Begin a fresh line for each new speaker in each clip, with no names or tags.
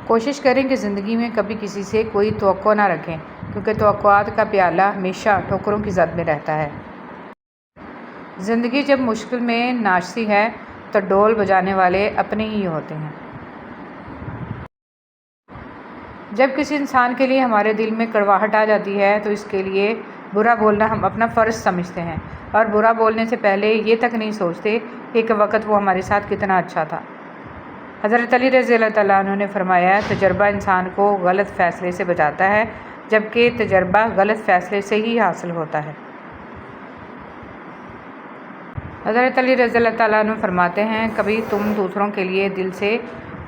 کوشش کریں کہ زندگی میں کبھی کسی سے کوئی توقع نہ رکھیں، کیونکہ توقعات کا پیالہ ہمیشہ ٹھوکروں کی زد میں رہتا ہے۔ زندگی جب مشکل میں ناچتی ہے تو ڈول بجانے والے اپنے ہی ہوتے ہیں۔ جب کسی انسان کے لیے ہمارے دل میں کڑواہٹ آ جاتی ہے تو اس کے لیے برا بولنا ہم اپنا فرض سمجھتے ہیں، اور برا بولنے سے پہلے یہ تک نہیں سوچتے کہ ایک وقت وہ ہمارے ساتھ کتنا اچھا تھا۔ حضرت علی رضی اللہ تعالیٰ عنہ نے فرمایا، تجربہ انسان کو غلط فیصلے سے بچاتا ہے، جبکہ تجربہ غلط فیصلے سے ہی حاصل ہوتا ہے۔ حضرت علی رضی اللہ تعالیٰ عنہ فرماتے ہیں، کبھی تم دوسروں کے لیے دل سے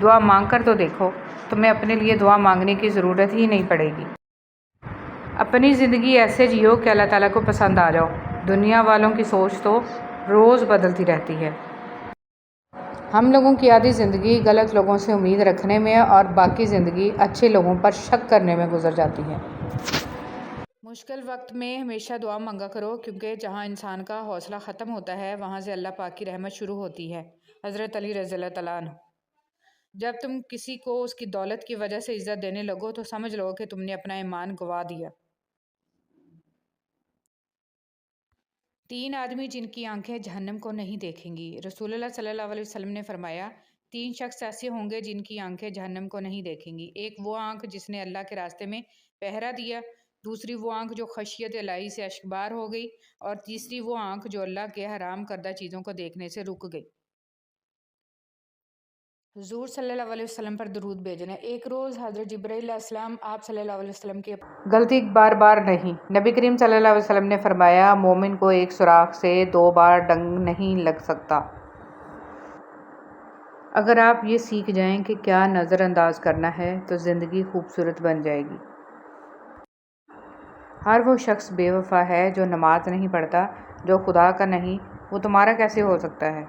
دعا مانگ کر تو دیکھو، تمہیں اپنے لیے دعا مانگنے کی ضرورت ہی نہیں پڑے گی۔ اپنی زندگی ایسے جیو کہ اللہ تعالیٰ کو پسند آ جاؤ۔ دنیا والوں کی سوچ تو روز بدلتی رہتی ہے۔ ہم لوگوں کی آدھی زندگی غلط لوگوں سے امید رکھنے میں اور باقی زندگی اچھے لوگوں پر شک کرنے میں گزر جاتی ہے۔ مشکل وقت میں ہمیشہ دعا مانگا کرو، کیونکہ جہاں انسان کا حوصلہ ختم ہوتا ہے وہاں سے اللہ پاک کی رحمت شروع ہوتی ہے۔ حضرت علی رضی اللہ تعالیٰ عنہ۔ جب تم کسی کو اس کی دولت کی وجہ سے عزت دینے لگو تو سمجھ لو کہ تم نے اپنا ایمان گنوا دیا۔ 3 آدمی جن کی آنکھیں جہنم کو نہیں دیکھیں گی۔ رسول اللہ صلی اللہ علیہ وسلم نے فرمایا، 3 شخص ایسے ہوں گے جن کی آنکھیں جہنم کو نہیں دیکھیں گی۔ ایک وہ آنکھ جس نے اللہ کے راستے میں پہرا دیا، دوسری وہ آنکھ جو خشیت الہی سے اشکبار ہو گئی، اور تیسری وہ آنکھ جو اللہ کے حرام کردہ چیزوں کو دیکھنے سے رک گئی۔ حضور صلی اللہ علیہ وسلم پر درود بھیجنا۔ ایک روز حضرت جبرائیل علیہ السلام آپ صلی اللہ علیہ وسلم کی غلطی بار بار نہیں۔ نبی کریم صلی اللہ علیہ وسلم نے فرمایا، مومن کو ایک سوراخ سے 2 بار ڈنگ نہیں لگ سکتا۔ اگر آپ یہ سیکھ جائیں کہ کیا نظر انداز کرنا ہے تو زندگی خوبصورت بن جائے گی۔ ہر وہ شخص بے وفا ہے جو نماز نہیں پڑھتا، جو خدا کا نہیں، وہ تمہارا کیسے ہو سکتا ہے؟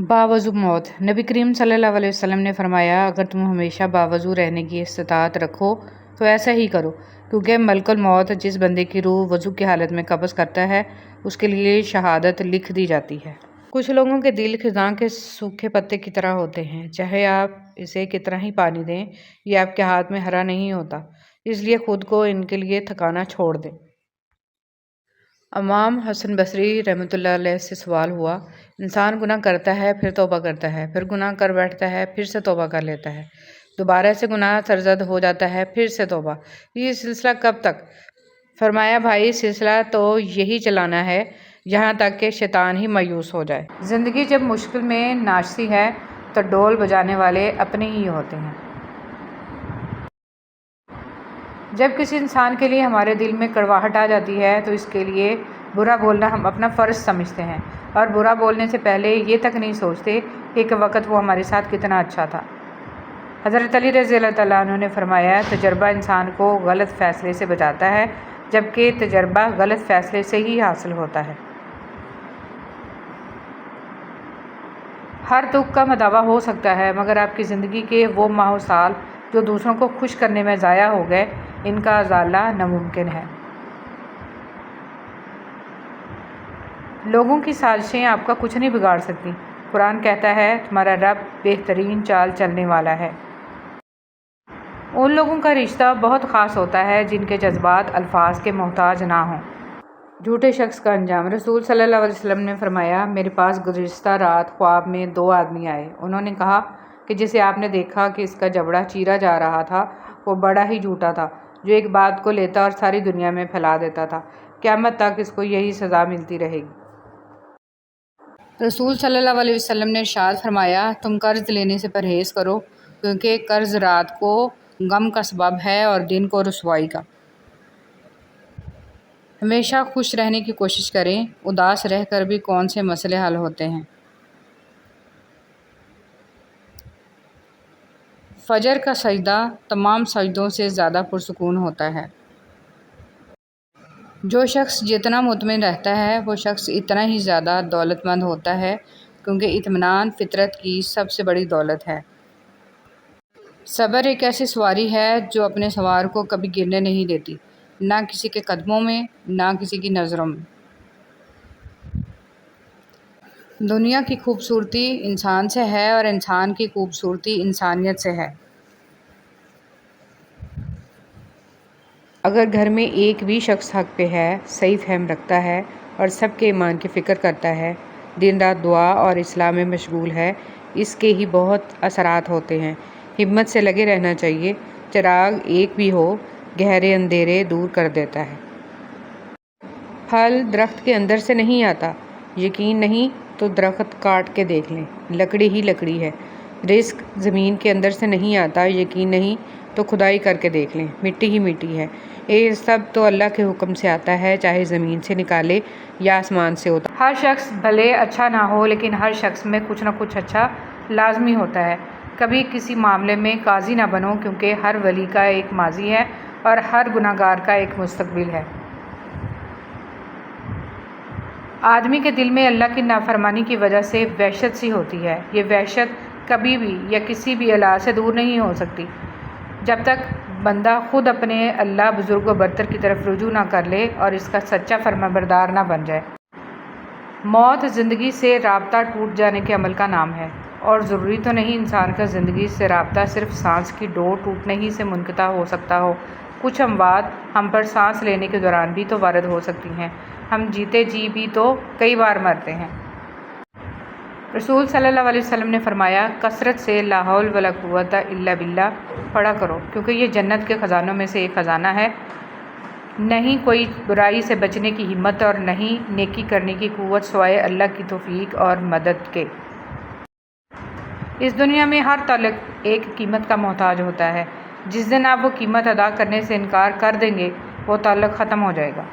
باوضو موت۔ نبی کریم صلی اللہ علیہ وسلم نے فرمایا، اگر تم ہمیشہ باوضو رہنے کی استطاعت رکھو تو ایسا ہی کرو، کیونکہ ملک الموت جس بندے کی روح وضو کی حالت میں قبض کرتا ہے اس کے لیے شہادت لکھ دی جاتی ہے۔ کچھ لوگوں کے دل خزاں کے سوکھے پتے کی طرح ہوتے ہیں، چاہے آپ اسے کتنا ہی پانی دیں یہ آپ کے ہاتھ میں ہرا نہیں ہوتا، اس لیے خود کو ان کے لیے تھکانا چھوڑ دیں۔ امام حسن بصری رحمۃ اللہ علیہ سے سوال ہوا، انسان گناہ کرتا ہے پھر توبہ کرتا ہے، پھر گناہ کر بیٹھتا ہے، پھر سے توبہ کر لیتا ہے، دوبارہ سے گناہ سرزد ہو جاتا ہے، پھر سے توبہ، یہ سلسلہ کب تک؟ فرمایا، بھائی سلسلہ تو یہی چلانا ہے یہاں تک کہ شیطان ہی مایوس ہو جائے۔ زندگی جب مشکل میں ناچتی ہے تو ڈول بجانے والے اپنے ہی ہوتے ہیں۔ جب کسی انسان کے لیے ہمارے دل میں کڑواہٹ آ جاتی ہے تو اس کے لیے برا بولنا ہم اپنا فرض سمجھتے ہیں، اور برا بولنے سے پہلے یہ تک نہیں سوچتے کہ ایک وقت وہ ہمارے ساتھ کتنا اچھا تھا۔ حضرت علی رضی اللہ تعالیٰ عنہ نے فرمایا، تجربہ انسان کو غلط فیصلے سے بچاتا ہے، جبکہ تجربہ غلط فیصلے سے ہی حاصل ہوتا ہے۔ ہر دکھ کا مداوع ہو سکتا ہے، مگر آپ کی زندگی کے وہ ماہ و سال جو دوسروں کو خوش کرنے میں ضائع ہو گئے، ان کا ازالہ ناممکن ہے۔ لوگوں کی سازشیں آپ کا کچھ نہیں بگاڑ سکتی۔ قرآن کہتا ہے، تمہارا رب بہترین چال چلنے والا ہے۔ ان لوگوں کا رشتہ بہت خاص ہوتا ہے جن کے جذبات الفاظ کے محتاج نہ ہوں۔ جھوٹے شخص کا انجام۔ رسول صلی اللہ علیہ وسلم نے فرمایا، میرے پاس گزشتہ رات خواب میں 2 آدمی آئے، انہوں نے کہا کہ جسے آپ نے دیکھا کہ اس کا جبڑا چیرا جا رہا تھا وہ بڑا ہی جھوٹا تھا، جو ایک بات کو لیتا اور ساری دنیا میں پھیلا دیتا تھا، قیامت تک اس کو یہی سزا ملتی رہے گی۔ رسول صلی اللہ علیہ وسلم نے ارشاد فرمایا، تم قرض لینے سے پرہیز کرو، کیونکہ قرض رات کو غم کا سبب ہے اور دن کو رسوائی کا۔ ہمیشہ خوش رہنے کی کوشش کریں، اداس رہ کر بھی کون سے مسئلے حل ہوتے ہیں۔ فجر کا سجدہ تمام سجدوں سے زیادہ پرسکون ہوتا ہے۔ جو شخص جتنا مطمئن رہتا ہے وہ شخص اتنا ہی زیادہ دولت مند ہوتا ہے، کیونکہ اطمینان فطرت کی سب سے بڑی دولت ہے۔ صبر ایک ایسی سواری ہے جو اپنے سوار کو کبھی گرنے نہیں دیتی، نہ کسی کے قدموں میں، نہ کسی کی نظروں میں۔ دنیا کی خوبصورتی انسان سے ہے اور انسان کی خوبصورتی انسانیت سے ہے۔ اگر گھر میں ایک بھی شخص حق پہ ہے، صحیح فہم رکھتا ہے اور سب کے ایمان کی فکر کرتا ہے، دن رات دعا اور اصلاح میں مشغول ہے، اس کے ہی بہت اثرات ہوتے ہیں۔ ہمت سے لگے رہنا چاہیے۔ چراغ ایک بھی ہو، گہرے اندھیرے دور کر دیتا ہے۔ پھل درخت کے اندر سے نہیں آتا، یقین نہیں تو درخت کاٹ کے دیکھ لیں، لکڑی ہی لکڑی ہے۔ رزق زمین کے اندر سے نہیں آتا، یقین نہیں تو کھدائی کر کے دیکھ لیں، مٹی ہی مٹی ہے۔ یہ سب تو اللہ کے حکم سے آتا ہے، چاہے زمین سے نکالے یا آسمان سے ہوتا۔ ہر شخص بھلے اچھا نہ ہو، لیکن ہر شخص میں کچھ نہ کچھ اچھا لازمی ہوتا ہے۔ کبھی کسی معاملے میں قاضی نہ بنو، کیونکہ ہر ولی کا ایک ماضی ہے اور ہر گناہ گار کا ایک مستقبل ہے۔ آدمی کے دل میں اللہ کی نافرمانی کی وجہ سے وحشت سی ہوتی ہے۔ یہ وحشت کبھی بھی یا کسی بھی اللہ سے دور نہیں ہو سکتی، جب تک بندہ خود اپنے اللہ بزرگ و برتر کی طرف رجوع نہ کر لے اور اس کا سچا فرمانبردار نہ بن جائے۔ موت زندگی سے رابطہ ٹوٹ جانے کے عمل کا نام ہے، اور ضروری تو نہیں انسان کا زندگی سے رابطہ صرف سانس کی ڈور ٹوٹنے ہی سے منقطع ہو سکتا ہو۔ کچھ اموات ہم پر سانس لینے کے دوران بھی تو وارد ہو سکتی ہیں۔ ہم جیتے جی بھی تو کئی بار مرتے ہیں۔ رسول صلی اللہ علیہ وسلم نے فرمایا، کثرت سے لا حول ولا قوت الا باللہ پڑھا کرو، کیونکہ یہ جنت کے خزانوں میں سے ایک خزانہ ہے۔ نہیں کوئی برائی سے بچنے کی ہمت اور نہیں نیکی کرنے کی قوت سوائے اللہ کی توفیق اور مدد کے۔ اس دنیا میں ہر تعلق ایک قیمت کا محتاج ہوتا ہے۔ جس دن آپ وہ قیمت ادا کرنے سے انکار کر دیں گے، وہ تعلق ختم ہو جائے گا۔